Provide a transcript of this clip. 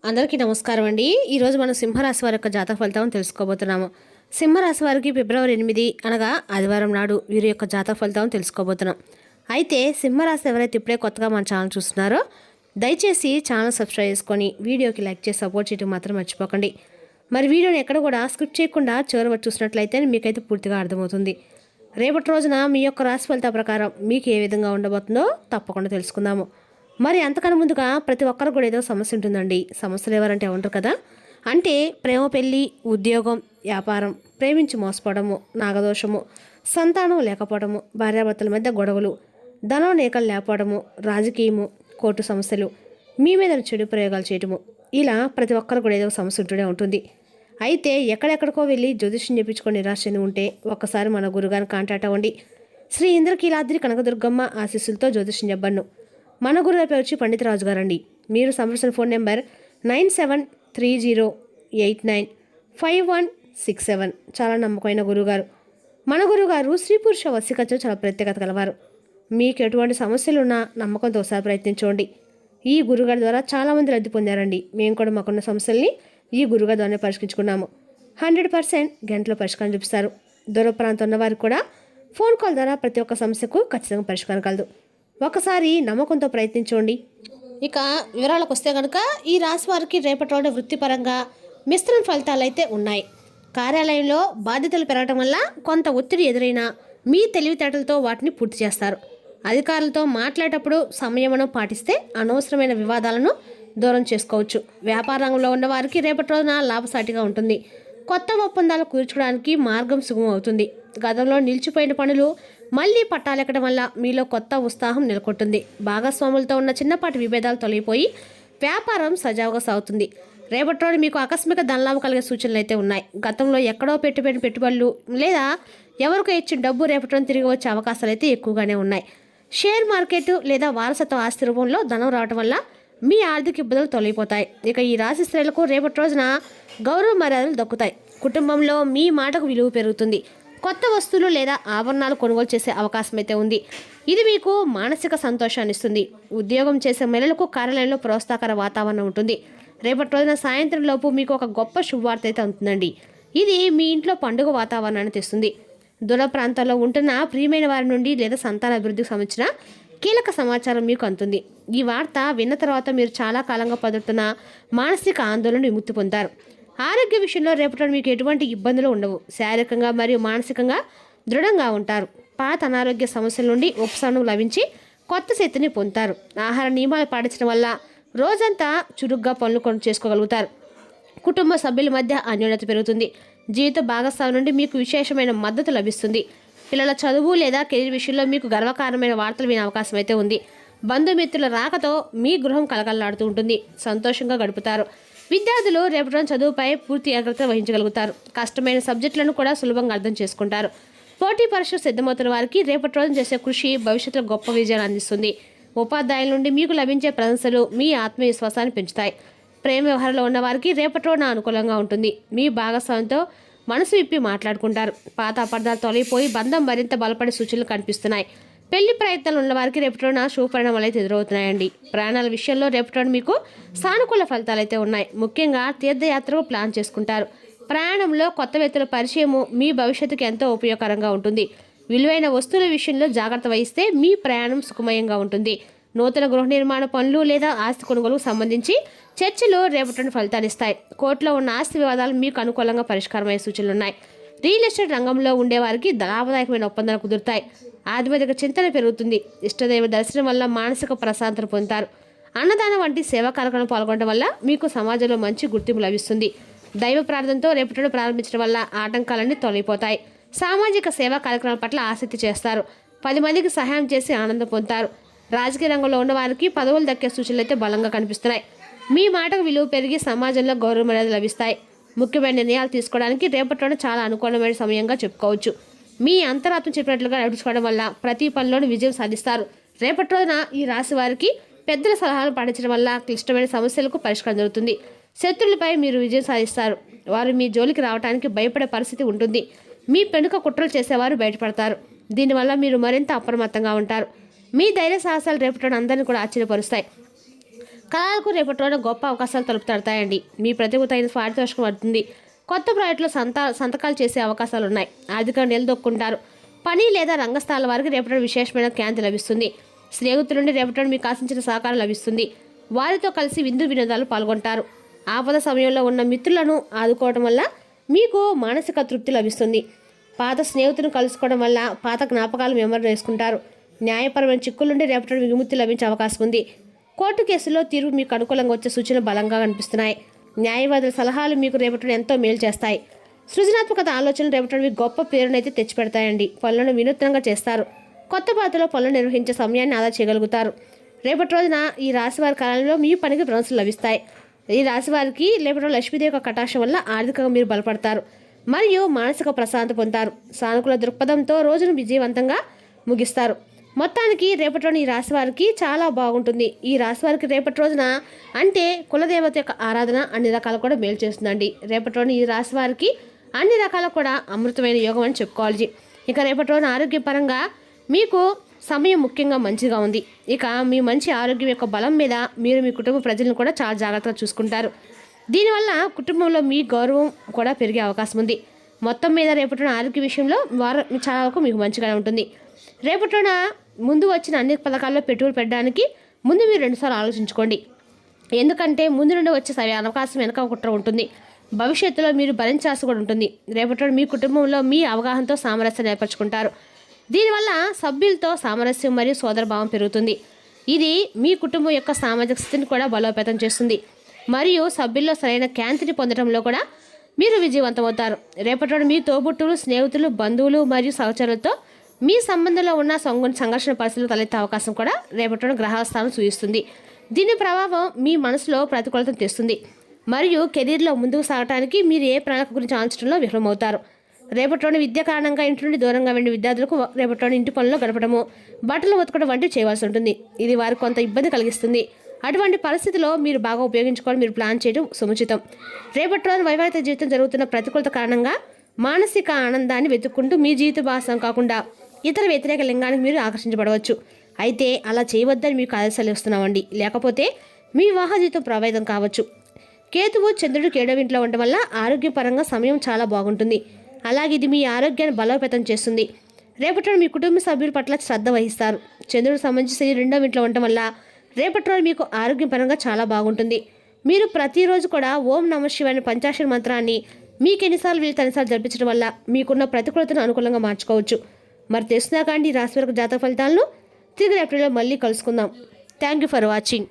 అందరికీ నమస్కారం అండి. ఈరోజు మనం సింహరాశి వారి యొక్క జాతక ఫలితం తెలుసుకోబోతున్నాము. సింహరాశి వారికి ఫిబ్రవరి 8 అనగా ఆదివారం నాడు వీరి యొక్క జాతక ఫలితం తెలుసుకోబోతున్నాం. అయితే సింహరాశి ఎవరైతే ఇప్పుడే కొత్తగా మన ఛానల్ చూస్తున్నారో దయచేసి ఛానల్ సబ్స్క్రైబ్ చేసుకొని వీడియోకి లైక్ చేసి సపోర్ట్ చేయడం మాత్రం మర్చిపోకండి. మరి వీడియోని ఎక్కడ కూడా స్కిప్ చేయకుండా చివరి వరకు చూసినట్లయితే మీకైతే పూర్తిగా అర్థమవుతుంది. రేపటి రోజున మీ యొక్క రాశి ఫలితాల ప్రకారం మీకు ఏ విధంగా ఉండబోతుందో తప్పకుండా తెలుసుకుందాము. మరి అంతకన్నా ముందుగా ప్రతి ఒక్కరు కూడా ఏదో సమస్య ఉంటుందండి. సమస్యలు ఎవరంటే ఉంటారు కదా, అంటే ప్రేమ, పెళ్ళి, ఉద్యోగం, వ్యాపారం, ప్రేమించి మోసపోవడము, నాగదోషము, సంతానం లేకపోవడము, భార్యాభర్తల మధ్య గొడవలు, ధనం నేకలు లేకపోవడము, రాజకీయము, కోర్టు సమస్యలు, మీ మీద చెడు ప్రయోగాలు చేయటము, ఇలా ప్రతి ఒక్కరు కూడా ఏదో సమస్య ఉంటూనే ఉంటుంది. అయితే ఎక్కడెక్కడికో వెళ్ళి జ్యోతిష్యం చెప్పించుకొని నిరాశ చెంది ఉంటే ఒక్కసారి మన గురుగారిని కాంటాక్ట్ అవ్వండి. శ్రీ ఇంద్రకీలాద్రి కనకదుర్గమ్మ ఆశీస్సులతో జ్యోతిష్యం చెప్పను. మన గురుగారి పేరు వచ్చి పండితరాజు గారండి. మీరు సంప్రదించిన ఫోన్ నెంబర్ 9730895167. చాలా నమ్మకమైన గురుగారు. మన గురుగారు స్త్రీ పురుష వశీకరణలో చాలా ప్రత్యేకత కలవారు. మీకు ఎటువంటి సమస్యలున్నా నమ్మకంతో ఒకసారి ప్రయత్నించండి. ఈ గురుగారి ద్వారా చాలామంది లబ్ధి పొందారండి. మేము కూడా మాకున్న సమస్యల్ని ఈ గురుగారి ద్వారానే పరిష్కరించుకున్నాము. 100% గంటలో పరిష్కారం చూపిస్తారు. దూర ప్రాంతం ఉన్న వారికి కూడా ఫోన్ కాల్ ద్వారా ప్రతి ఒక్క సమస్యకు ఖచ్చితంగా పరిష్కారం కలదు. ఒకసారి నమ్మకంతో ప్రయత్నించండి. ఇక వివరాలకు వస్తే కనుక ఈ రాశి వారికి రేపటి రోజు వృత్తిపరంగా మిశ్రమ ఫలితాలు అయితే ఉన్నాయి. కార్యాలయంలో బాధ్యతలు పెరగడం వల్ల కొంత ఒత్తిడి ఎదురైనా మీ తెలివితేటలతో వాటిని పూర్తి చేస్తారు. అధికారులతో మాట్లాడేటప్పుడు సంయమనం పాటిస్తే అనవసరమైన వివాదాలను దూరం చేసుకోవచ్చు. వ్యాపార రంగంలో ఉన్న వారికి రేపటి రోజున లాభసాటిగా ఉంటుంది. కొత్త ఒప్పందాలు కూర్చుకోవడానికి మార్గం సుగమం అవుతుంది. గతంలో నిలిచిపోయిన పనులు మళ్లీ పట్టాలెక్కడం వల్ల మీలో కొత్త ఉత్సాహం నెలకొంటుంది. భాగస్వాములతో ఉన్న చిన్నపాటి విభేదాలు తొలగిపోయి వ్యాపారం సజావుగా సాగుతుంది. రేపటి రోజు మీకు ఆకస్మిక ధనలాభం కలిగే సూచనలు అయితే ఉన్నాయి. గతంలో ఎక్కడో పెట్టిపోయిన పెట్టుబడులు లేదా ఎవరికో ఇచ్చిన డబ్బు రేపటి రోజు తిరిగి వచ్చే అవకాశాలు అయితే ఎక్కువగానే ఉన్నాయి. షేర్ మార్కెట్ లేదా వారసత్వ ఆస్తి రూపంలో ధనం రావడం వల్ల మీ ఆర్థిక ఇబ్బందులు తొలగిపోతాయి. ఇక ఈ రాశి స్త్రీలకు రేపటి రోజున గౌరవ మర్యాదలు దక్కుతాయి. కుటుంబంలో మీ మాటకు విలువ పెరుగుతుంది. కొత్త వస్తువులు లేదా ఆభరణాలు కొనుగోలు చేసే అవకాశం అయితే ఉంది. ఇది మీకు మానసిక సంతోషాన్ని ఇస్తుంది. ఉద్యోగం చేసే మహిళలకు కార్యాలయంలో ప్రోత్సాహకర వాతావరణం ఉంటుంది. రేపటి రోజున సాయంత్రం లోపు మీకు ఒక గొప్ప శుభవార్త అయితే ఉంటుందండి. ఇది మీ ఇంట్లో పండుగ వాతావరణాన్ని తెస్తుంది. దూర ప్రాంతాల్లో ఉంటున్న ప్రియమైన వారి నుండి లేదా సంతాన అభివృద్ధికి సంబంధించిన కీలక సమాచారం మీకు అందుతుంది. ఈ వార్త విన్న తర్వాత మీరు చాలా కాలంగా పడుతున్న మానసిక ఆందోళన విముక్తి పొందారు. ఆరోగ్య విషయంలో రేపటి మీకు ఎటువంటి ఇబ్బందులు ఉండవు. శారీరకంగా మరియు మానసికంగా దృఢంగా ఉంటారు. పాత అనారోగ్య సమస్యల నుండి ఉపశమనం లభించి కొత్త శక్తిని పొందుతారు. ఆహార నియమాలు పాటించడం వల్ల రోజంతా చురుగ్గా పనులు చేసుకోగలుగుతారు. కుటుంబ సభ్యుల మధ్య అన్యోన్యత పెరుగుతుంది. జీవిత భాగస్వామి నుండి మీకు విశేషమైన మద్దతు లభిస్తుంది. పిల్లల చదువు లేదా కెరీర్ విషయంలో మీకు గర్వకారణమైన వార్తలు వినే అవకాశం అయితే ఉంది. బంధుమిత్రుల రాకతో మీ గృహం కలకలలాడుతూ ఉంటుంది. సంతోషంగా గడుపుతారు. విద్యార్థులు రేపటి రోజు చదువుపై పూర్తి జాగ్రత్త వహించగలుగుతారు. కష్టమైన సబ్జెక్టులను కూడా సులభంగా అర్థం చేసుకుంటారు. పోటీ పరీక్షలు సిద్ధమవుతున్న వారికి రేపటి రోజు చేసే కృషి భవిష్యత్తులో గొప్ప విజయాన్ని అందిస్తుంది. ఉపాధ్యాయుల నుండి మీకు లభించే ప్రశంసలు మీ ఆత్మవిశ్వాసాన్ని పెంచుతాయి. ప్రేమ వ్యవహారంలో ఉన్న వారికి రేపటి రోజున అనుకూలంగా ఉంటుంది. మీ భాగస్వామితో మనసు విప్పి మాట్లాడుకుంటారు. పాత అపార్థాలు తొలగిపోయి బంధం మరింత బలపడే సూచనలు కనిపిస్తున్నాయి. పెళ్లి ప్రయత్నాలు ఉన్న వారికి రేపటి రోజున శుభపరిణామాలు అయితే ఎదురవుతున్నాయండి. ప్రయాణాల విషయంలో రేపటి రోజు మీకు సానుకూల ఫలితాలు అయితే ఉన్నాయి. ముఖ్యంగా తీర్థయాత్రకు ప్లాన్ చేసుకుంటారు. ప్రయాణంలో కొత్త వ్యక్తుల పరిచయము మీ భవిష్యత్తుకు ఎంతో ఉపయోగకరంగా ఉంటుంది. విలువైన వస్తువుల విషయంలో జాగ్రత్త వహిస్తే మీ ప్రయాణం సుఖమయంగా ఉంటుంది. నూతన గృహ నిర్మాణ పనులు లేదా ఆస్తి కొనుగోలుకు సంబంధించి చర్చలు రేపటి ఫలితాలు ఇస్తాయి. కోర్టులో ఉన్న ఆస్తి వివాదాలు మీకు అనుకూలంగా పరిష్కారమయ్యే సూచనలు ఉన్నాయి. రియల్ ఎస్టేట్ రంగంలో ఉండేవారికి లాభదాయకమైన ఒప్పందాలు కుదురుతాయి. ఆధ్యాత్మిక చింతన పెరుగుతుంది. ఇష్టదైవ దర్శనం వల్ల మానసిక ప్రశాంతత పొందుతారు. అన్నదానం వంటి సేవా కార్యక్రమాలు పాల్గొనడం వల్ల మీకు సమాజంలో మంచి గుర్తింపు లభిస్తుంది. దైవ ప్రార్థనతో రేపటి ప్రారంభించడం వల్ల ఆటంకాలన్నీ తొలగిపోతాయి. సామాజిక సేవా కార్యక్రమాల పట్ల ఆసక్తి చేస్తారు. 10 మందికి సహాయం చేసి ఆనందం పొందుతారు. రాజకీయ రంగంలో ఉన్న వారికి పదవులు దక్కే సూచనలు అయితే బలంగా కనిపిస్తున్నాయి. మీ మాటకు విలువ పెరిగి సమాజంలో గౌరవ మర్యాద లభిస్తాయి. ముఖ్యమైన నిర్ణయాలు తీసుకోవడానికి రేపటిలోనే చాలా అనుకూలమైన సమయంగా చెప్పుకోవచ్చు. మీ అంతరాత్మ చెప్పినట్లుగా నడుచుకోవడం వల్ల ప్రతి పనిలోనూ విజయం సాధిస్తారు. రేపటి రోజున ఈ రాశి వారికి పెద్దల సలహాలు పాటించడం వల్ల క్లిష్టమైన సమస్యలకు పరిష్కారం జరుగుతుంది. శత్రులపై మీరు విజయం సాధిస్తారు. వారు మీ జోలికి రావడానికి భయపడే పరిస్థితి ఉంటుంది. మీ పెనుక కుట్రలు చేసేవారు బయటపడతారు. దీనివల్ల మీరు మరింత అప్రమత్తంగా ఉంటారు. మీ ధైర్య సాహసాలు రేపటి అందరినీ కూడా ఆశ్చర్యపరుస్తాయి. కళలకు రేపటి రోజున గొప్ప అవకాశాలు తలుపు తడతాయండి. మీ ప్రతిభకు తగిన పారితోషికం పడుతుంది. కొత్త ప్రాజెక్టులో సంతకాలు చేసే అవకాశాలు ఉన్నాయి. ఆర్థికంగా నిలదొక్కుంటారు. పని లేదా రంగస్థలాల వారికి రేపటి విశేషమైన కాంతి లభిస్తుంది. స్నేహితుల నుండి రేపటి మీకు ఆశించిన సహకారం లభిస్తుంది. వారితో కలిసి విందు వినోదాలు పాల్గొంటారు. ఆపద సమయంలో ఉన్న మిత్రులను ఆదుకోవడం వల్ల మీకు మానసిక తృప్తి లభిస్తుంది. పాత స్నేహితులను కలుసుకోవడం వల్ల పాత జ్ఞాపకాలు మెమరీ వేసుకుంటారు. న్యాయపరమైన చిక్కుల నుండి రేపటి విముక్తి లభించే అవకాశం ఉంది. కోర్టు కేసులో తీర్పు మీకు అనుకూలంగా వచ్చే సూచనలు బలంగా కనిపిస్తున్నాయి. న్యాయవాదుల సలహాలు మీకు రేపటి ఎంతో మేలు చేస్తాయి. సృజనాత్మకత ఆలోచనలు రేపటి మీకు గొప్ప పేరునైతే తెచ్చిపెడతాయండి. పనులను వినూత్నంగా చేస్తారు. కొత్త బాధలో పనులు నిర్వహించే సమయాన్ని ఆదా చేయగలుగుతారు. రేపటి రోజున ఈ రాశివారి కాలంలో మీ పనికి బోనస్లు లభిస్తాయి. ఈ రాశివారికి రేపటి లక్ష్మీదేవి యొక్క కటాక్షం వల్ల ఆర్థికంగా మీరు బలపడతారు మరియు మానసిక ప్రశాంతత పొందుతారు. సానుకూల దృక్పథంతో రోజును విజయవంతంగా ముగిస్తారు. మొత్తానికి రేపటి రోజున ఈ రాశివారికి చాలా బాగుంటుంది. ఈ రాశివారికి రేపటి రోజున అంటే కులదేవత యొక్క ఆరాధన అన్ని రకాలు కూడా మేలు చేస్తుందండి. రేపటి రోజున ఈ రాశివారికి అన్ని రకాల కూడా అమృతమైన యోగం అని చెప్పుకోవాలి. ఇక రేపటి రోజున ఆరోగ్యపరంగా మీకు సమయం ముఖ్యంగా మంచిగా ఉంది. ఇక మీ మంచి ఆరోగ్యం యొక్క బలం మీద మీరు మీ కుటుంబ ప్రజలను కూడా చాలా జాగ్రత్తగా చూసుకుంటారు. దీనివల్ల కుటుంబంలో మీ గౌరవం కూడా పెరిగే అవకాశం ఉంది. మొత్తం మీద రేపటి ఆరోగ్య విషయంలో చాలా వరకు మీకు మంచిగానే ఉంటుంది. రేపటి ముందు వచ్చిన అన్ని పథకాల్లో పెట్టుబడి పెట్టడానికి ముందు మీరు 2 సార్లు ఆలోచించుకోండి. ఎందుకంటే ముందు నుండి వచ్చే అవకాశం వెనక కుట్ర ఉంటుంది. భవిష్యత్తులో మీరు భరించాల్సి కూడా ఉంటుంది. రేపటి మీ కుటుంబంలో మీ అవగాహనతో సామరస్యం ఏర్పరచుకుంటారు. దీనివల్ల సభ్యులతో సామరస్యం మరియు సోదరభావం పెరుగుతుంది. ఇది మీ కుటుంబం యొక్క సామాజిక స్థితిని కూడా బలోపేతం చేస్తుంది మరియు సభ్యుల్లో సరైన కాంతిని పొందడంలో కూడా మీరు విజయవంతమవుతారు. రేపటి మీ తోబుట్టులు, స్నేహితులు, బంధువులు మరియు సహచరులతో మీ సంబంధంలో ఉన్న సంఘర్షణ పరిస్థితులు తలెత్తే అవకాశం కూడా రేపటి గ్రహాల స్థానం సూచిస్తుంది. దీని ప్రభావం మీ మనసులో ప్రతికూలతను తెస్తుంది మరియు కెరీర్లో ముందుకు సాగడానికి మీరు ఏ ప్రణాళిక గురించి ఆలోచించడంలో విఫలమవుతారు. రేపటి విద్య కారణంగా ఇంటి నుండి దూరంగా వెళ్ళిన విద్యార్థులకు రేపటి ఇంటి పనుల్లో గడపడము, బట్టలు ఉతకడం వంటివి చేయవలసి ఉంటుంది. ఇది వారికి కొంత ఇబ్బంది కలిగిస్తుంది. అటువంటి పరిస్థితిలో మీరు బాగా ఉపయోగించుకోవాలి. మీరు ప్లాన్ చేయడం సముచితం. రేపటి రోజు వైవాహిక జీవితం జరుగుతున్న ప్రతికూలత కారణంగా మానసిక ఆనందాన్ని వెతుక్కుంటూ మీ జీవిత భాగం కాకుండా ఇతర వ్యతిరేక లింగానికి మీరు ఆకర్షించబడవచ్చు. అయితే అలా చేయవద్దని మీకు ఆదేశాలు ఇస్తున్నామండి. లేకపోతే మీ వివాహ జీవితం ప్రభావితం కావచ్చు. కేతువు చంద్రుడు 7వ ఇంట్లో ఉండడం వల్ల ఆరోగ్యపరంగా సమయం చాలా బాగుంటుంది. అలాగే ఇది మీ ఆరోగ్యాన్ని బలోపేతం చేస్తుంది. రేపటి మీ కుటుంబ సభ్యుల పట్ల శ్రద్ధ వహిస్తారు. చంద్రుడు సంబంధించి 2వ ఇంట్లో ఉండటం వల్ల రేపటి రోజు మీకు ఆరోగ్యపరంగా చాలా బాగుంటుంది. మీరు ప్రతిరోజు కూడా ఓం నమః శివాయ పంచాక్షరి మంత్రాన్ని మీకు ఎన్నిసార్లు వీళ్ళు తనిసార్లు జరిపించడం వల్ల మీకున్న ప్రతికూలతను అనుకూలంగా మార్చుకోవచ్చు. మరి తెలుసునా కానీ రాశి వరకు జాతక ఫలితాలను తిరిగి ఏప్రిల్లో మళ్ళీ కలుసుకుందాం. Thank you for watching.